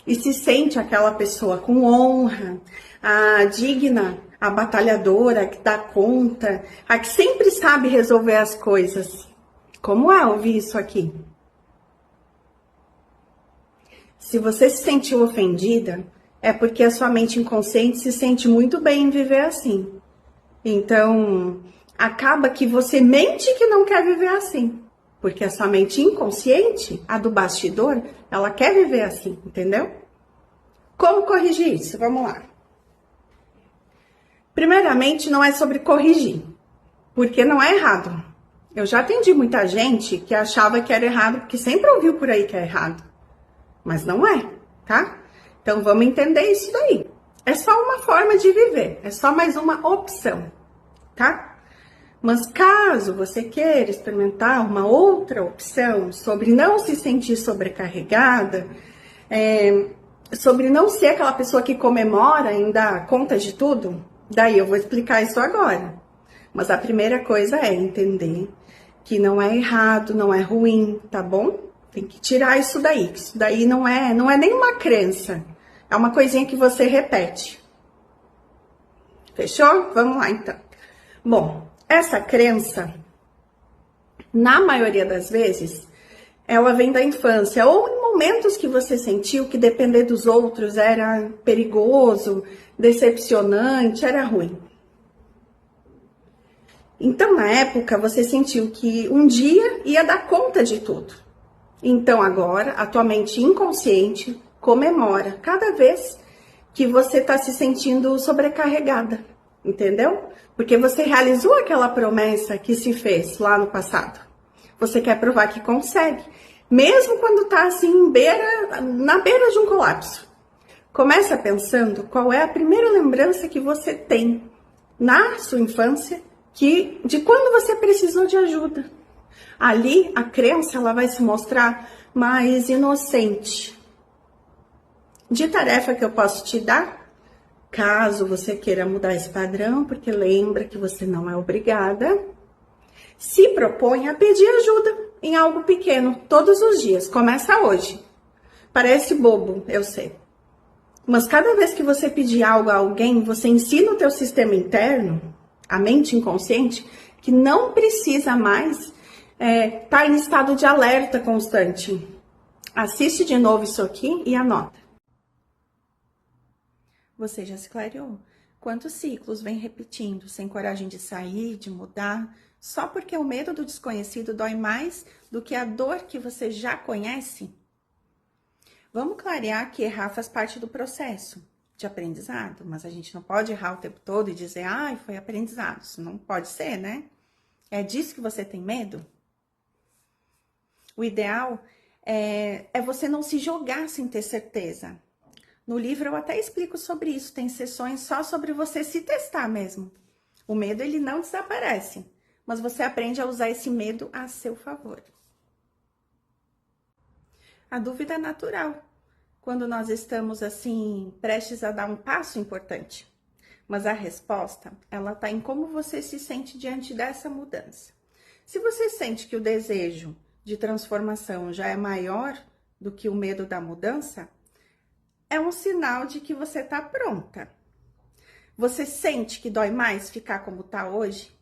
e se sente aquela pessoa com honra, a digna, a batalhadora, a que dá conta, a que sempre sabe resolver as coisas. Como é ouvir isso aqui? Se você se sentiu ofendida, é porque a sua mente inconsciente se sente muito bem em viver assim. Então, acaba que você mente que não quer viver assim. Porque a sua mente inconsciente, a do bastidor, ela quer viver assim, entendeu? Como corrigir isso? Vamos lá. Primeiramente, não é sobre corrigir, porque não é errado. Eu já atendi muita gente que achava que era errado, porque sempre ouviu por aí que é errado. Mas não é, tá? Então, vamos entender isso daí. É só uma forma de viver, é só mais uma opção, tá? Mas caso você queira experimentar uma outra opção sobre não se sentir sobrecarregada, sobre não ser aquela pessoa que comemora em dar conta de tudo, daí eu vou explicar isso agora. Mas a primeira coisa é entender que não é errado, não é ruim, tá bom? Tem que tirar isso daí, que isso daí não é nenhuma crença. É uma coisinha que você repete. Fechou? Vamos lá, então. Bom, essa crença, na maioria das vezes, ela vem da infância, ou em momentos que você sentiu que depender dos outros era perigoso, decepcionante, era ruim. Então, na época, você sentiu que um dia ia dar conta de tudo. Então, agora, a tua mente inconsciente comemora cada vez que você está se sentindo sobrecarregada, entendeu? Porque você realizou aquela promessa que se fez lá no passado. Você quer provar que consegue, mesmo quando está assim na beira de um colapso. Começa pensando qual é a primeira lembrança que você tem na sua infância de quando você precisou de ajuda. Ali, a crença ela vai se mostrar mais inocente. De tarefa que eu posso te dar, caso você queira mudar esse padrão, porque lembra que você não é obrigada. Se propõe a pedir ajuda em algo pequeno todos os dias. Começa hoje. Parece bobo, eu sei. Mas cada vez que você pedir algo a alguém, você ensina o teu sistema interno, a mente inconsciente, que não precisa mais estar em estado de alerta constante. Assiste de novo isso aqui e anota. Você já se clareou? Quantos ciclos vem repetindo, sem coragem de sair, de mudar, só porque o medo do desconhecido dói mais do que a dor que você já conhece? Vamos clarear que errar faz parte do processo de aprendizado, mas a gente não pode errar o tempo todo e dizer, ai, foi aprendizado. Isso não pode ser, né? É disso que você tem medo? O ideal é você não se jogar sem ter certeza. No livro eu até explico sobre isso, tem sessões só sobre você se testar mesmo. O medo, ele não desaparece, mas você aprende a usar esse medo a seu favor. A dúvida é natural, quando nós estamos assim, prestes a dar um passo importante. Mas a resposta, ela tá em como você se sente diante dessa mudança. Se você sente que o desejo de transformação já é maior do que o medo da mudança, é um sinal de que você tá pronta. Você sente que dói mais ficar como tá hoje?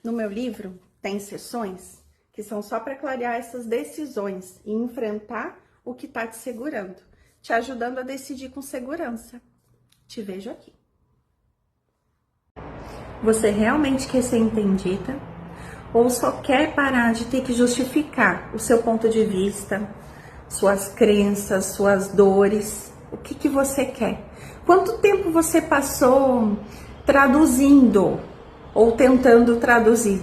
No meu livro, tem sessões que são só para clarear essas decisões e enfrentar o que tá te segurando, te ajudando a decidir com segurança. Te vejo aqui. Você realmente quer ser entendida? Ou só quer parar de ter que justificar o seu ponto de vista, suas crenças, suas dores? O que você quer? Quanto tempo você passou traduzindo ou tentando traduzir?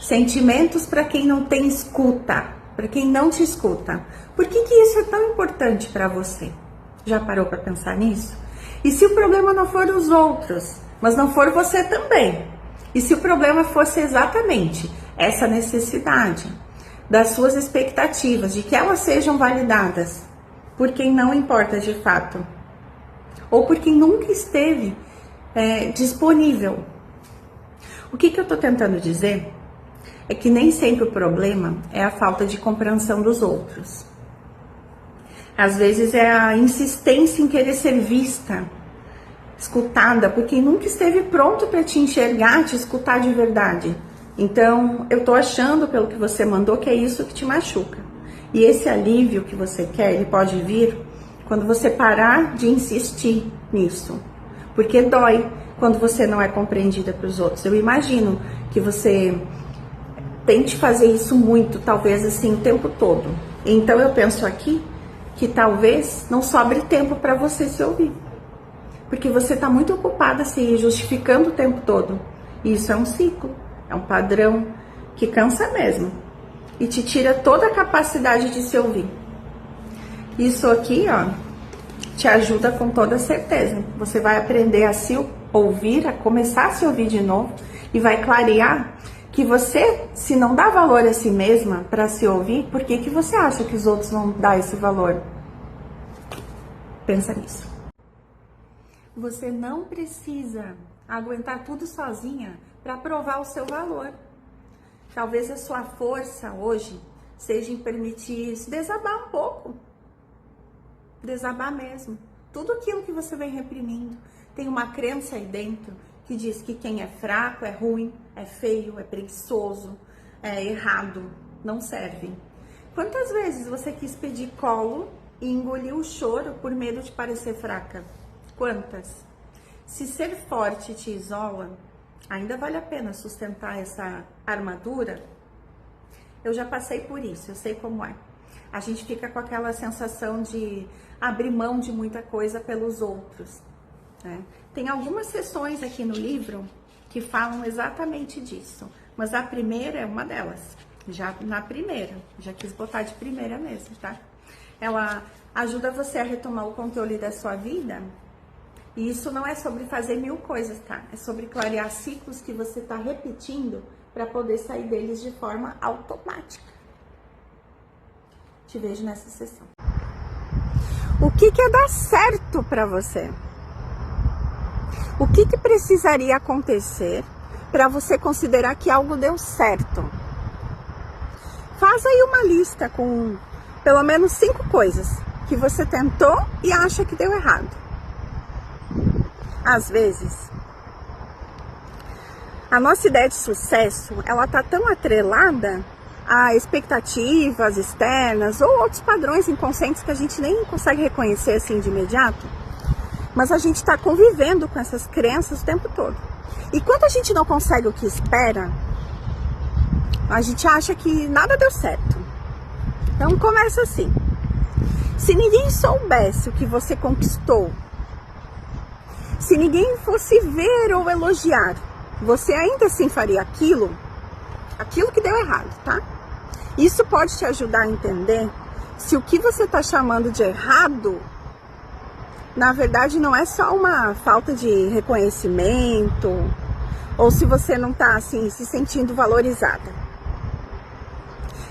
Sentimentos para quem não tem escuta, para quem não te escuta. Por que isso é tão importante para você? Já parou para pensar nisso? E se o problema não for os outros, mas não for você também? E se o problema fosse exatamente essa necessidade das suas expectativas, de que elas sejam validadas por quem não importa de fato, ou por quem nunca esteve disponível? O que eu estou tentando dizer é que nem sempre o problema é a falta de compreensão dos outros. Às vezes é a insistência em querer ser vista, escutada, por quem nunca esteve pronto para te enxergar, te escutar de verdade. Então, eu tô achando, pelo que você mandou, que é isso que te machuca. E esse alívio que você quer, ele pode vir quando você parar de insistir nisso. Porque dói quando você não é compreendida pelos outros. Eu imagino que você tente fazer isso muito, talvez assim, o tempo todo. Então, eu penso aqui que talvez não sobre tempo para você se ouvir. Porque você está muito ocupada se justificando o tempo todo. E isso é um ciclo, é um padrão que cansa mesmo. E te tira toda a capacidade de se ouvir. Isso aqui, ó, te ajuda com toda certeza. Você vai aprender a se ouvir, a começar a se ouvir de novo. E vai clarear que você, se não dá valor a si mesma para se ouvir, por que você acha que os outros vão dar esse valor? Pensa nisso. Você não precisa aguentar tudo sozinha para provar o seu valor. Talvez a sua força hoje seja em permitir se desabar um pouco. Desabar mesmo. Tudo aquilo que você vem reprimindo. Tem uma crença aí dentro que diz que quem é fraco é ruim, é feio, é preguiçoso, é errado, não serve. Quantas vezes você quis pedir colo e engoliu o choro por medo de parecer fraca? Quantas? Se ser forte te isola, ainda vale a pena sustentar essa armadura? Eu já passei por isso, eu sei como é. A gente fica com aquela sensação de abrir mão de muita coisa pelos outros, né? Tem algumas sessões aqui no livro que falam exatamente disso, mas a primeira é uma delas. Já na primeira, já quis botar de primeira mesmo, tá? Ela ajuda você a retomar o controle da sua vida. E isso não é sobre fazer 1000 coisas, tá? É sobre clarear ciclos que você tá repetindo para poder sair deles de forma automática. Te vejo nessa sessão. O que é dar certo para você? O que precisaria acontecer para você considerar que algo deu certo. Faz aí uma lista com pelo menos 5 coisas que você tentou e acha que deu errado. Às vezes, a nossa ideia de sucesso, ela tá tão atrelada a expectativas externas ou outros padrões inconscientes que a gente nem consegue reconhecer assim de imediato, mas a gente está convivendo com essas crenças o tempo todo. E quando a gente não consegue o que espera, a gente acha que nada deu certo. Então começa assim: se ninguém soubesse o que você conquistou, se ninguém fosse ver ou elogiar, você ainda assim faria aquilo que deu errado, tá? Isso pode te ajudar a entender se o que você está chamando de errado, na verdade, não é só uma falta de reconhecimento, ou se você não está assim se sentindo valorizada.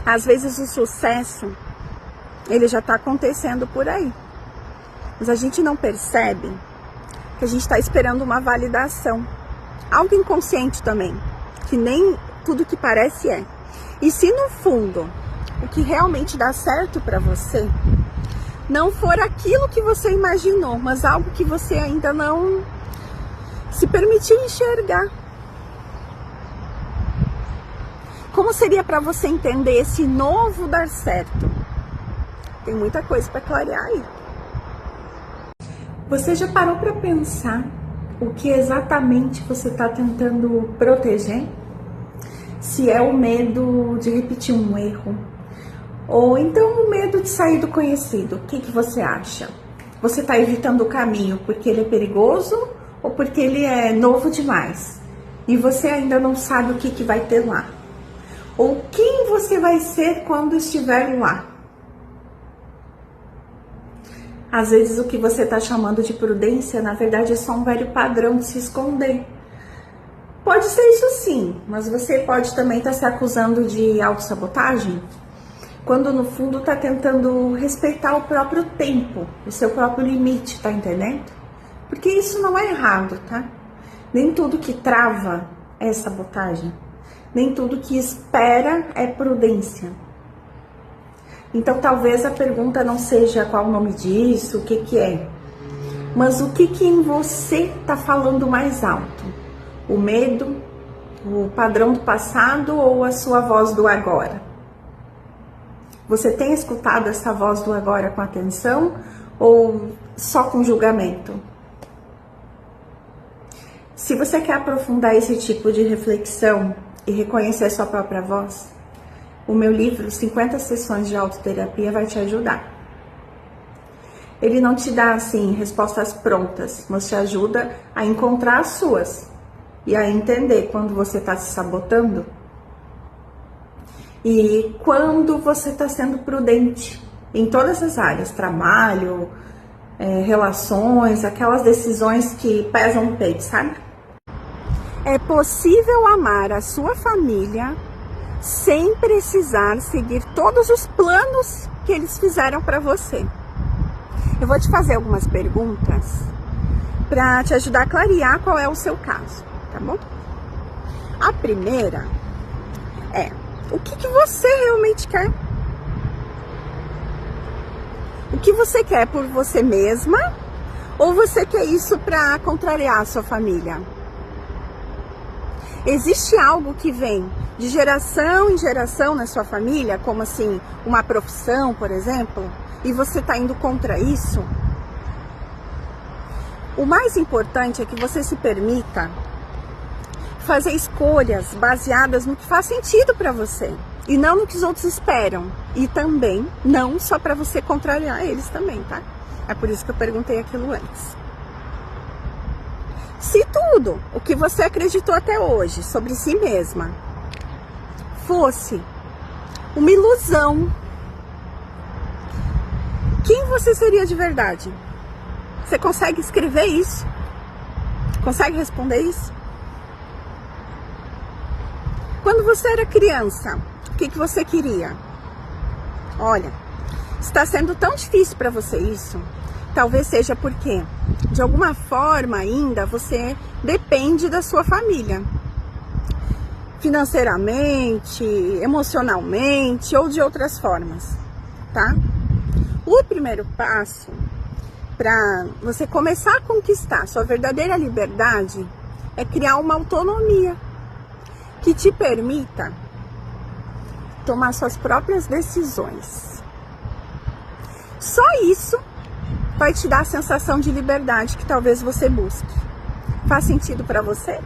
Às vezes o sucesso, ele já está acontecendo por aí, mas a gente não percebe que a gente está esperando uma validação, algo inconsciente também, que nem tudo que parece é. E se no fundo o que realmente dá certo para você não for aquilo que você imaginou, mas algo que você ainda não se permitiu enxergar, como seria para você entender esse novo dar certo? Tem muita coisa para clarear aí. Você já parou para pensar o que exatamente você está tentando proteger? Se é o medo de repetir um erro, ou então o medo de sair do conhecido, o que você acha? Você está evitando o caminho porque ele é perigoso ou porque ele é novo demais? E você ainda não sabe o que vai ter lá? Ou quem você vai ser quando estiver lá? Às vezes o que você está chamando de prudência, na verdade, é só um velho padrão de se esconder. Pode ser isso sim, mas você pode também estar se acusando de autossabotagem, quando no fundo está tentando respeitar o próprio tempo, o seu próprio limite, tá entendendo? Porque isso não é errado, tá? Nem tudo que trava é sabotagem, nem tudo que espera é prudência. Então talvez a pergunta não seja qual o nome disso, o que é, mas o que em você está falando mais alto? O medo, o padrão do passado ou a sua voz do agora? Você tem escutado essa voz do agora com atenção ou só com julgamento? Se você quer aprofundar esse tipo de reflexão e reconhecer sua própria voz, o meu livro 50 Sessões de Autoterapia vai te ajudar. Ele não te dá, assim, respostas prontas, mas te ajuda a encontrar as suas e a entender quando você está se sabotando e quando você está sendo prudente em todas as áreas, trabalho, relações, aquelas decisões que pesam no peito, sabe? É possível amar a sua família sem precisar seguir todos os planos que eles fizeram para você. Eu vou te fazer algumas perguntas para te ajudar a clarear qual é o seu caso, tá bom? A primeira é: o que você realmente quer? O que você quer por você mesma ou você quer isso para contrariar a sua família? Existe algo que vem de geração em geração na sua família, como assim, uma profissão, por exemplo, e você está indo contra isso? O mais importante é que você se permita fazer escolhas baseadas no que faz sentido para você e não no que os outros esperam. E também não só para você contrariar eles também, tá? É por isso que eu perguntei aquilo antes. Se tudo o que você acreditou até hoje sobre si mesma fosse uma ilusão, quem você seria de verdade? Você consegue escrever isso? Consegue responder isso? Quando você era criança, o que você queria? Olha, está sendo tão difícil para você isso, talvez seja porque, de alguma forma ainda, você depende da sua família. financeiramente, emocionalmente ou de outras formas, tá? O primeiro passo para você começar a conquistar sua verdadeira liberdade é criar uma autonomia que te permita tomar suas próprias decisões. Só isso vai te dar a sensação de liberdade que talvez você busque. Faz sentido para você?